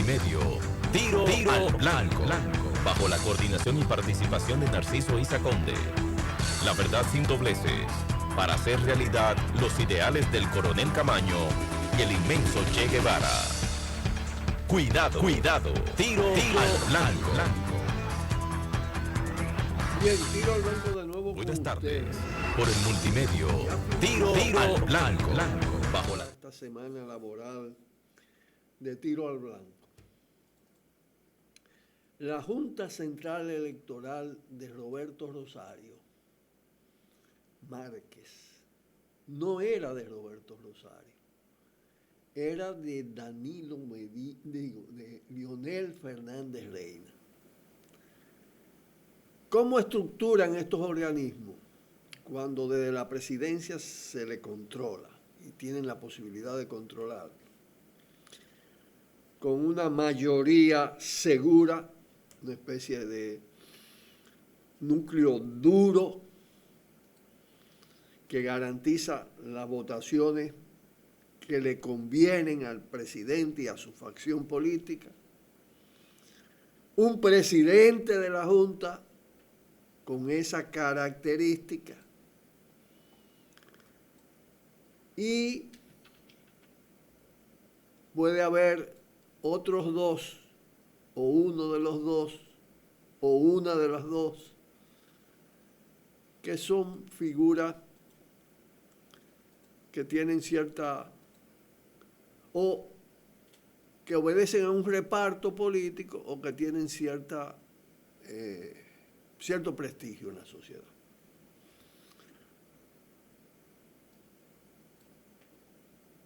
multimedio, Tiro al Blanco, bajo la coordinación y participación de Narciso Isa Conde. La verdad sin dobleces, para hacer realidad los ideales del Coronel Camaño y el inmenso Che Guevara. Cuidado, Tiro al Blanco. Bien, Tiro al Blanco de nuevo. Buenas con tardes. ustedes. Por el multimedio, Tiro al Blanco, bajo la... Esta semana laboral de Tiro al Blanco. La Junta Central Electoral de Roberto Rosario Márquez no era de Roberto Rosario, era de de Leonel Fernández Reina. ¿Cómo estructuran estos organismos cuando desde la presidencia se le controla y tienen la posibilidad de controlar? Con una mayoría segura, una especie de núcleo duro que garantiza las votaciones que le convienen al presidente y a su facción política. Un presidente de la Junta con esa característica y puede haber otros dos o uno de los dos o una de las dos que son figuras que tienen cierta o que obedecen a un reparto político o que tienen cierto prestigio en la sociedad.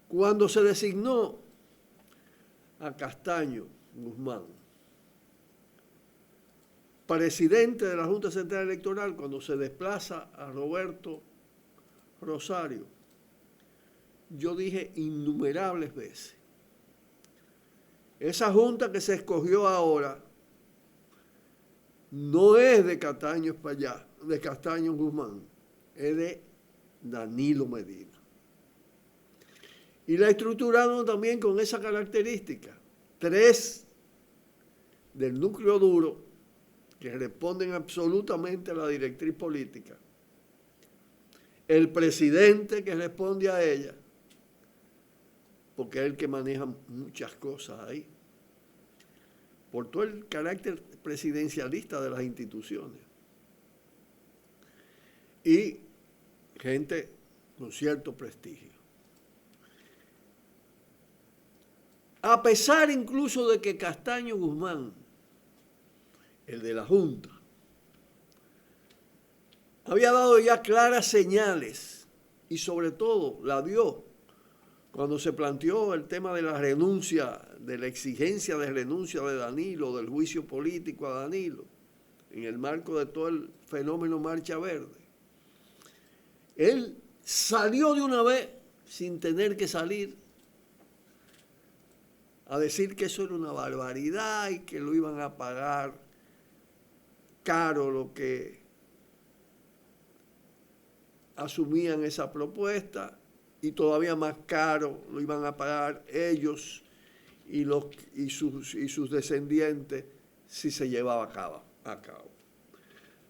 Cuando se designó a Castaño Guzmán presidente de la Junta Central Electoral, cuando se desplaza a Roberto Rosario, yo dije innumerables veces, esa Junta que se escogió ahora no es de Castaño Espaillá, de Castaño Guzmán, es de Danilo Medina. Y la estructuraron también con esa característica. 3 del núcleo duro que responden absolutamente a la directriz política. El presidente que responde a ella, porque es el que maneja muchas cosas ahí, por todo el carácter presidencialista de las instituciones. Y gente con cierto prestigio. A pesar incluso de que Castaño Guzmán, el de la Junta, había dado ya claras señales y sobre todo la dio cuando se planteó el tema de la renuncia, de la exigencia de renuncia de Danilo, del juicio político a Danilo, en el marco de todo el fenómeno Marcha Verde. Él salió de una vez sin tener que salir a decir que eso era una barbaridad y que lo iban a pagar caro lo que asumían esa propuesta y todavía más caro lo iban a pagar ellos y sus descendientes si se llevaba a cabo.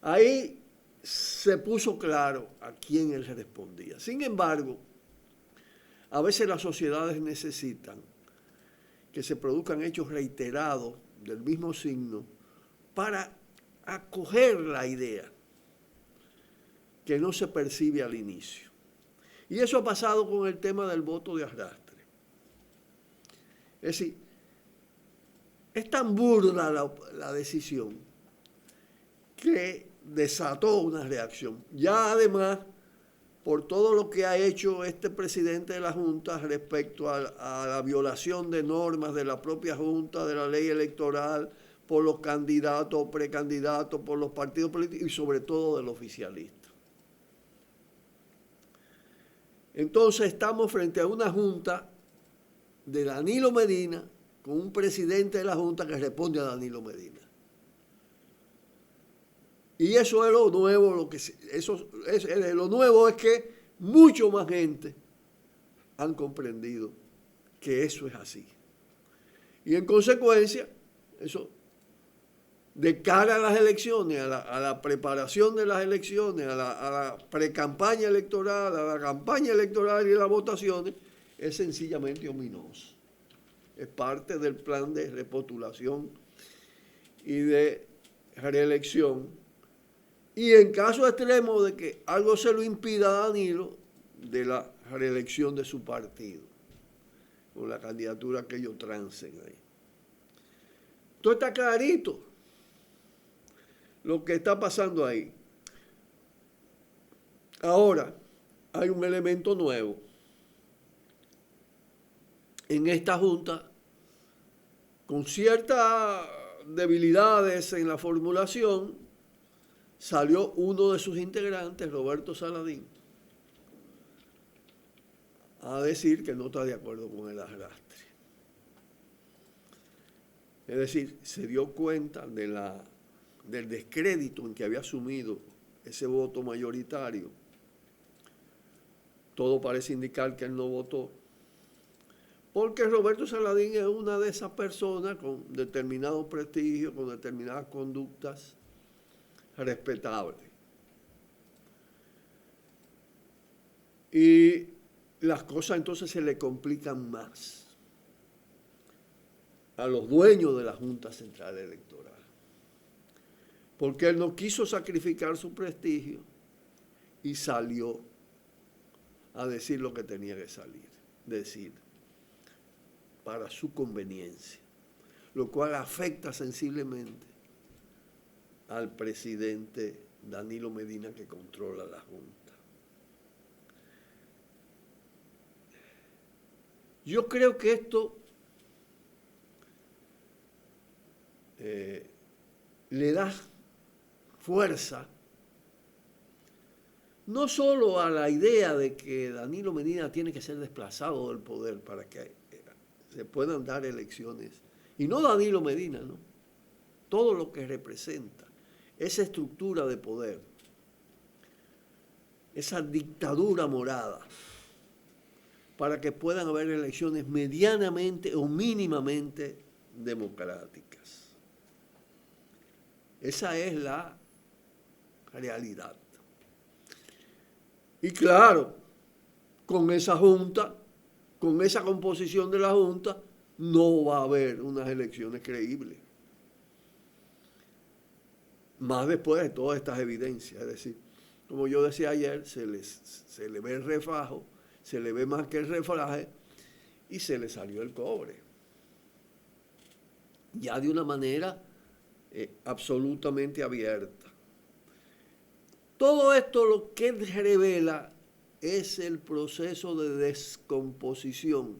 Ahí se puso claro a quién él respondía. Sin embargo, a veces las sociedades necesitan que se produzcan hechos reiterados del mismo signo para acoger la idea que no se percibe al inicio. Y eso ha pasado con el tema del voto de arrastre. Es decir, es tan burda la decisión que desató una reacción. Ya además, por todo lo que ha hecho este presidente de la Junta respecto a la violación de normas de la propia Junta, de la ley electoral, por los candidatos o precandidatos, por los partidos políticos y sobre todo del oficialista. Entonces estamos frente a una Junta de Danilo Medina con un presidente de la Junta que responde a Danilo Medina. Y eso es lo nuevo, lo nuevo es que mucho más gente han comprendido que eso es así. Y en consecuencia, eso, de cara a las elecciones, a la preparación de las elecciones, a la pre-campaña electoral, a la campaña electoral y a las votaciones, es sencillamente ominoso. Es parte del plan de repostulación y de reelección. Y en caso extremo de que algo se lo impida a Danilo, de la reelección de su partido, con la candidatura que ellos trancen ahí. Todo está clarito lo que está pasando ahí. Ahora, hay un elemento nuevo. En esta junta, con ciertas debilidades en la formulación, salió uno de sus integrantes, Roberto Saladín, a decir que no está de acuerdo con el arrastre. Es decir, se dio cuenta del descrédito en que había asumido ese voto mayoritario. Todo parece indicar que él no votó, porque Roberto Saladín es una de esas personas con determinado prestigio, con determinadas conductas respetables. Y las cosas entonces se le complican más a los dueños de la Junta Central Electoral, porque él no quiso sacrificar su prestigio y salió a decir lo que tenía que decir, para su conveniencia, lo cual afecta sensiblemente al presidente Danilo Medina, que controla la Junta. Yo creo que esto le da fuerza no solo a la idea de que Danilo Medina tiene que ser desplazado del poder para que se puedan dar elecciones, y no Danilo Medina, ¿no? Todo lo que representa esa estructura de poder, esa dictadura morada, para que puedan haber elecciones medianamente o mínimamente democráticas. Esa es la realidad. Y claro, con esa junta, con esa composición de la junta, no va a haber unas elecciones creíbles. Más después de todas estas evidencias. Es decir, como yo decía ayer, se le ve el refajo, se le ve más que el refraje y se le salió el cobre. Ya de una manera absolutamente abierta. Todo esto lo que revela es el proceso de descomposición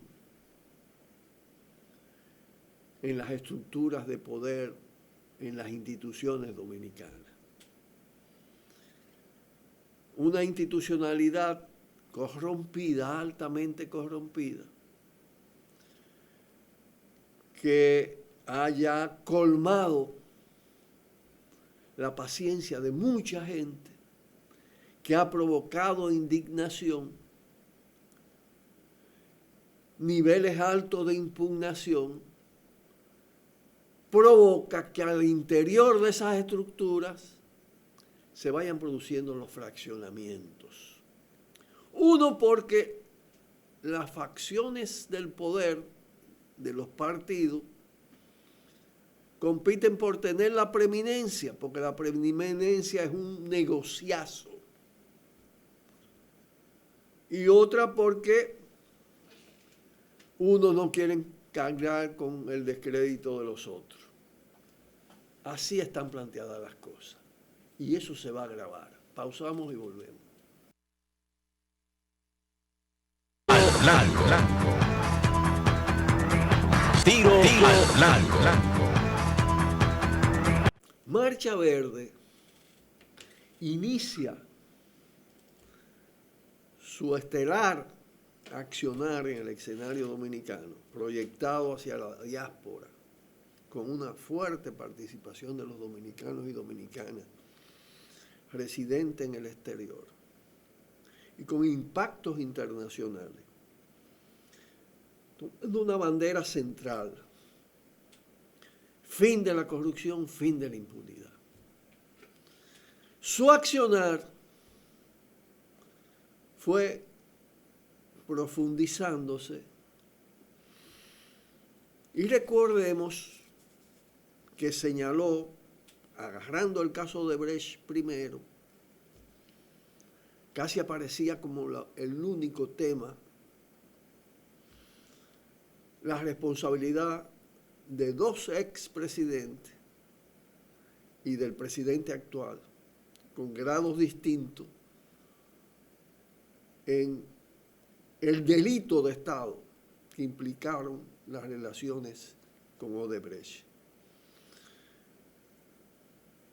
en las estructuras de poder, en las instituciones dominicanas. Una institucionalidad corrompida, altamente corrompida, que haya colmado la paciencia de mucha gente, que ha provocado indignación, niveles altos de impugnación, provoca que al interior de esas estructuras se vayan produciendo los fraccionamientos. Uno, porque las facciones del poder de los partidos compiten por tener la preeminencia, porque la preeminencia es un negociazo. Y otra porque uno no quiere cargar con el descrédito de los otros. Así están planteadas las cosas. Y eso se va a agravar. Pausamos y volvemos. Al blanco. Tiro al blanco. Marcha Verde inicia su estelar accionar en el escenario dominicano, proyectado hacia la diáspora, con una fuerte participación de los dominicanos y dominicanas residentes en el exterior y con impactos internacionales. Una bandera central fin de la corrupción, fin de la impunidad. Su accionar fue profundizándose y recordemos que señaló, agarrando el caso de Brecht primero, casi aparecía como el único tema, la responsabilidad de dos expresidentes y del presidente actual, con grados distintos, en el delito de Estado que implicaron las relaciones con Odebrecht.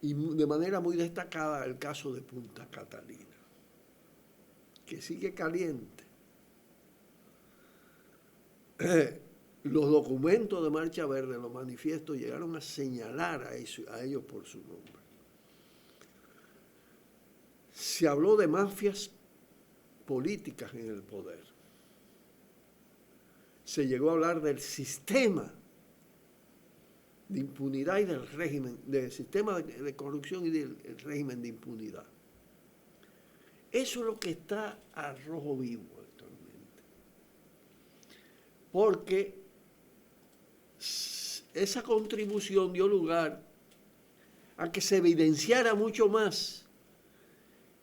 Y de manera muy destacada el caso de Punta Catalina, que sigue caliente. Los documentos de Marcha Verde, los manifiestos, llegaron a señalar a ellos por su nombre. Se habló de mafias políticas en el poder. Se llegó a hablar del sistema de impunidad y del régimen, del sistema de corrupción y del régimen de impunidad. Eso es lo que está a rojo vivo actualmente. Porque esa contribución dio lugar a que se evidenciara mucho más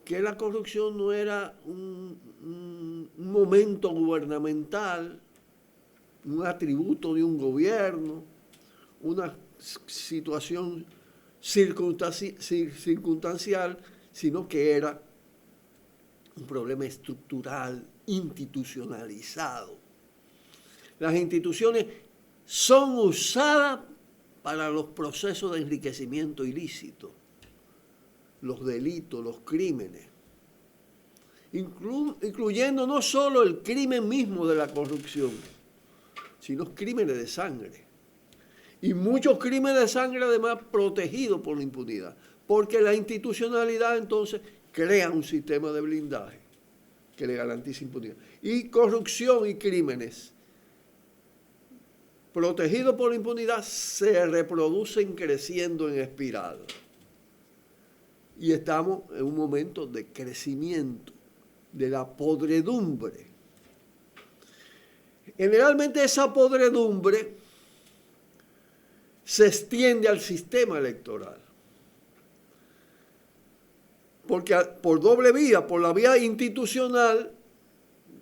que la corrupción no era un momento gubernamental, un atributo de un gobierno, una situación circunstancial, sino que era un problema estructural, institucionalizado. Las instituciones son usadas para los procesos de enriquecimiento ilícito, los delitos, los crímenes, incluyendo no solo el crimen mismo de la corrupción, sino crímenes de sangre. Y muchos crímenes de sangre además protegidos por la impunidad, porque la institucionalidad entonces crea un sistema de blindaje que le garantiza impunidad. Y corrupción y crímenes protegidos por la impunidad se reproducen creciendo en espiral. Y estamos en un momento de crecimiento de la podredumbre. Generalmente esa podredumbre se extiende al sistema electoral. Porque por doble vía, por la vía institucional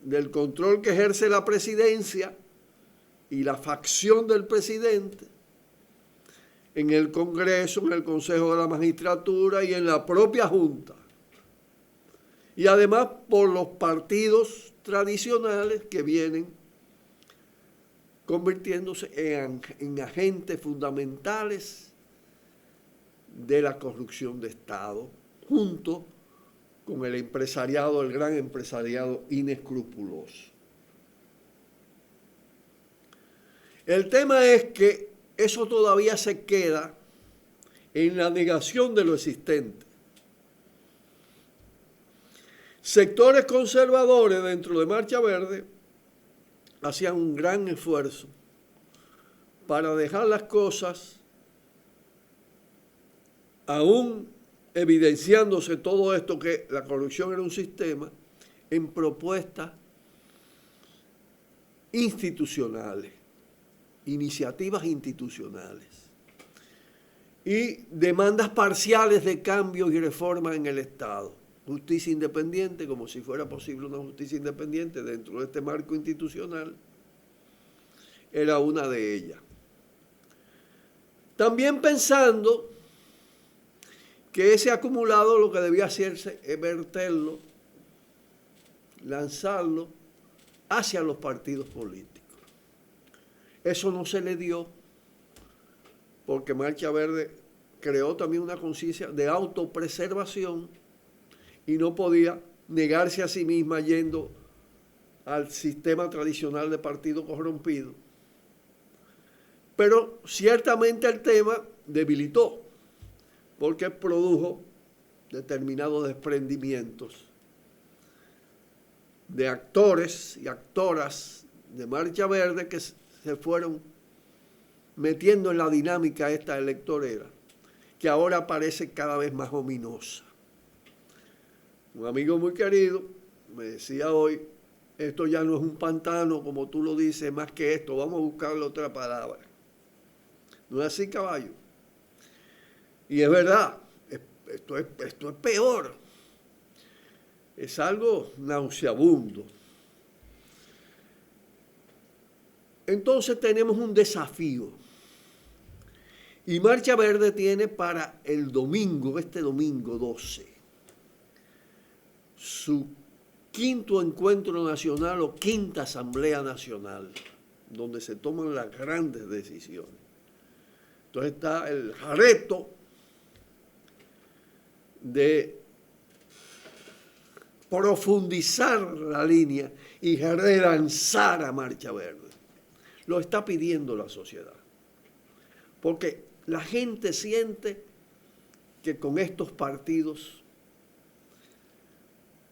del control que ejerce la presidencia y la facción del presidente, en el Congreso, en el Consejo de la Magistratura y en la propia Junta. Y además por los partidos tradicionales que vienen convirtiéndose en agentes fundamentales de la corrupción de Estado, junto con el empresariado, el gran empresariado inescrupuloso. El tema es que eso todavía se queda en la negación de lo existente. Sectores conservadores dentro de Marcha Verde hacían un gran esfuerzo para dejar las cosas, aún evidenciándose todo esto que la corrupción era un sistema, en propuestas institucionales, iniciativas institucionales y demandas parciales de cambios y reformas en el Estado. Justicia independiente, como si fuera posible una justicia independiente dentro de este marco institucional, era una de ellas. También pensando que ese acumulado lo que debía hacerse es verterlo, lanzarlo hacia los partidos políticos. Eso no se le dio porque Marcha Verde creó también una conciencia de autopreservación y no podía negarse a sí misma yendo al sistema tradicional de partido corrompido. Pero ciertamente el tema debilitó, porque produjo determinados desprendimientos de actores y actoras de Marcha Verde que se fueron metiendo en la dinámica esta electorera, que ahora parece cada vez más ominosa. Un amigo muy querido me decía hoy, esto ya no es un pantano, como tú lo dices, más que esto, vamos a buscarle otra palabra. No es así, caballo. Y es verdad, esto es peor. Es algo nauseabundo. Entonces tenemos un desafío. Y Marcha Verde tiene para el domingo, este domingo 12, su quinto encuentro nacional o quinta asamblea nacional, donde se toman las grandes decisiones. Entonces está el reto de profundizar la línea y relanzar a Marcha Verde. Lo está pidiendo la sociedad. Porque la gente siente que con estos partidos,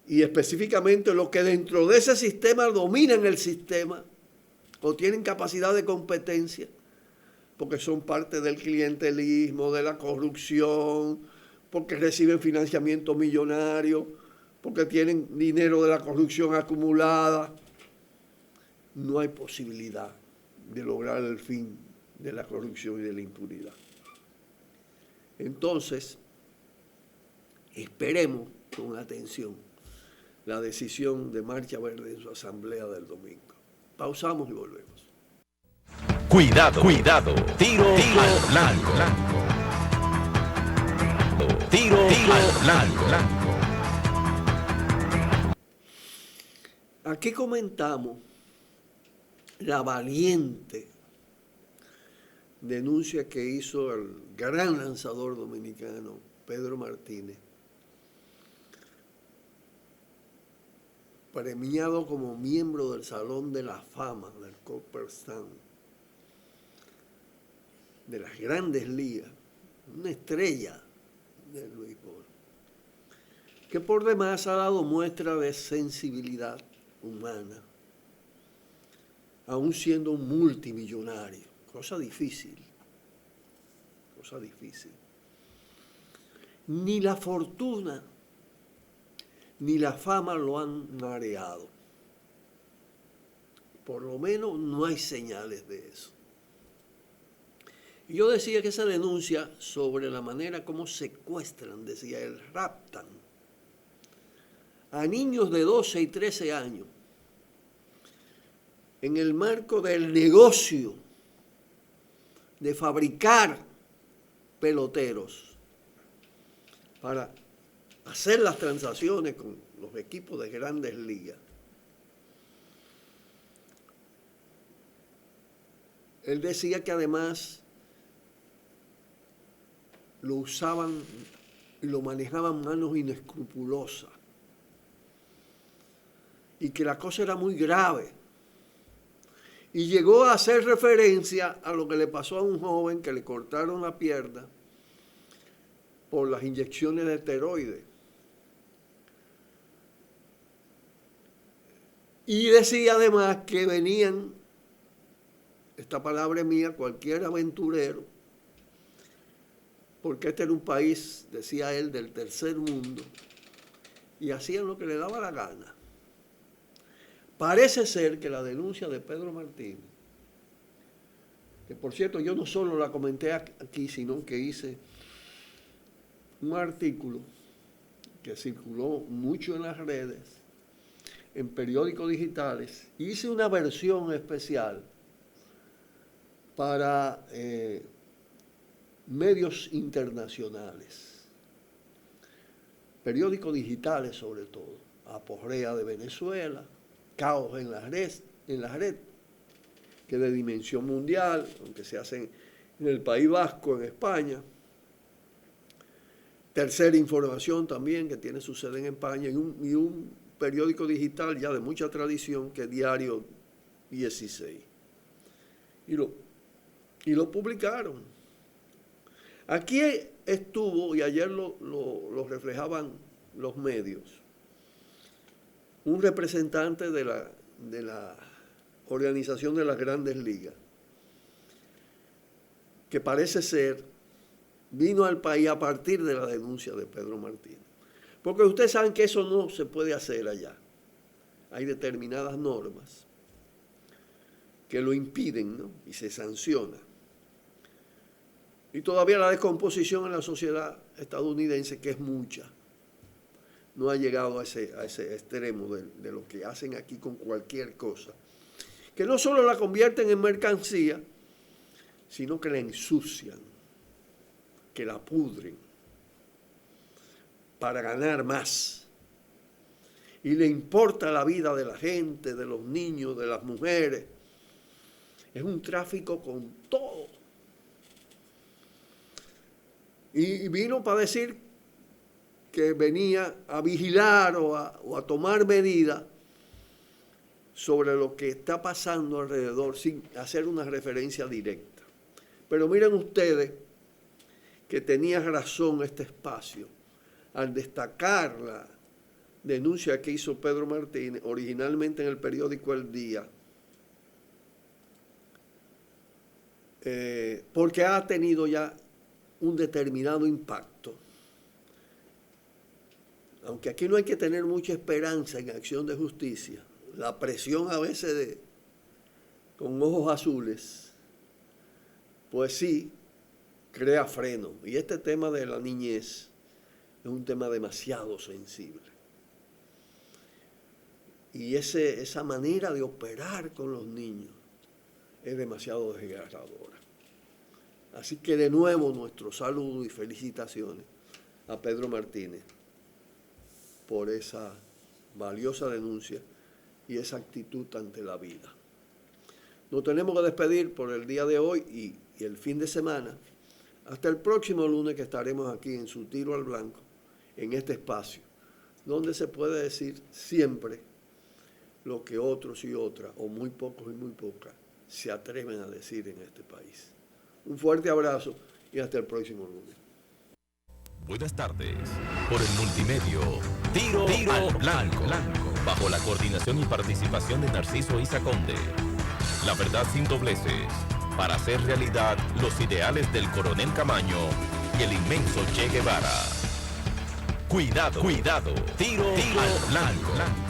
y específicamente los que dentro de ese sistema dominan el sistema o tienen capacidad de competencia, porque son parte del clientelismo, de la corrupción, porque reciben financiamiento millonario, porque tienen dinero de la corrupción acumulada, no hay posibilidad de lograr el fin de la corrupción y de la impunidad. Entonces, esperemos con atención la decisión de Marcha Verde en su asamblea del domingo. Pausamos y volvemos. Cuidado, cuidado. Tiro al blanco. Tiro al blanco. Aquí comentamos la valiente denuncia que hizo el gran lanzador dominicano Pedro Martínez, premiado como miembro del Salón de la Fama del Cooperstown, de las grandes ligas, una estrella del béisbol, que por demás ha dado muestra de sensibilidad humana, aún siendo un multimillonario, cosa difícil. Ni la fortuna ni la fama lo han mareado. Por lo menos no hay señales de eso. Y yo decía que esa denuncia sobre la manera como secuestran, decía él, raptan a niños de 12 y 13 años en el marco del negocio de fabricar peloteros para hacer las transacciones con los equipos de grandes ligas. Él decía que además lo usaban y lo manejaban manos inescrupulosas y que la cosa era muy grave. Y llegó a hacer referencia a lo que le pasó a un joven que le cortaron la pierna por las inyecciones de esteroides. Y decía además que venían, esta palabra es mía, cualquier aventurero, porque este era un país, decía él, del tercer mundo, y hacían lo que le daba la gana. Parece ser que la denuncia de Pedro Martínez, que por cierto yo no solo la comenté aquí, sino que hice un artículo que circuló mucho en las redes, en periódicos digitales, hice una versión especial para medios internacionales, periódicos digitales sobre todo, Aporrea de Venezuela, Caos en la red, que de dimensión mundial, aunque se hacen en el País Vasco, en España. Tercera Información también, que tiene su sede en España, y un periódico digital ya de mucha tradición, que es Diario 16. Y lo publicaron. Aquí estuvo, y ayer lo reflejaban los medios, un representante de la Organización de las Grandes Ligas, que parece ser vino al país a partir de la denuncia de Pedro Martínez. Porque ustedes saben que eso no se puede hacer allá. Hay determinadas normas que lo impiden, ¿no? Y se sanciona. Y todavía la descomposición en la sociedad estadounidense, que es mucha, no ha llegado a ese extremo de lo que hacen aquí con cualquier cosa, que no solo la convierten en mercancía, sino que la ensucian, que la pudren para ganar más. Y le importa la vida de la gente, de los niños, de las mujeres. Es un tráfico con todo. Y vino para decir que venía a vigilar o a tomar medidas sobre lo que está pasando alrededor, sin hacer una referencia directa. Pero miren ustedes que tenía razón este espacio al destacar la denuncia que hizo Pedro Martínez, originalmente en el periódico El Día, porque ha tenido ya un determinado impacto. Aunque aquí no hay que tener mucha esperanza en acción de justicia, la presión a veces con ojos azules, pues sí, crea freno. Y este tema de la niñez es un tema demasiado sensible. Y esa manera de operar con los niños es demasiado desgarradora. Así que de nuevo nuestro saludo y felicitaciones a Pedro Martínez por esa valiosa denuncia y esa actitud ante la vida. Nos tenemos que despedir por el día de hoy y el fin de semana. Hasta el próximo lunes, que estaremos aquí en Su Tiro al Blanco, en este espacio, donde se puede decir siempre lo que otros y otras, o muy pocos y muy pocas, se atreven a decir en este país. Un fuerte abrazo y hasta el próximo lunes. Buenas tardes. Por el multimedio, Tiro al Blanco, bajo la coordinación y participación de Narciso Isa Conde. La verdad sin dobleces, para hacer realidad los ideales del Coronel Camaño y el inmenso Che Guevara. Cuidado, Tiro al Blanco.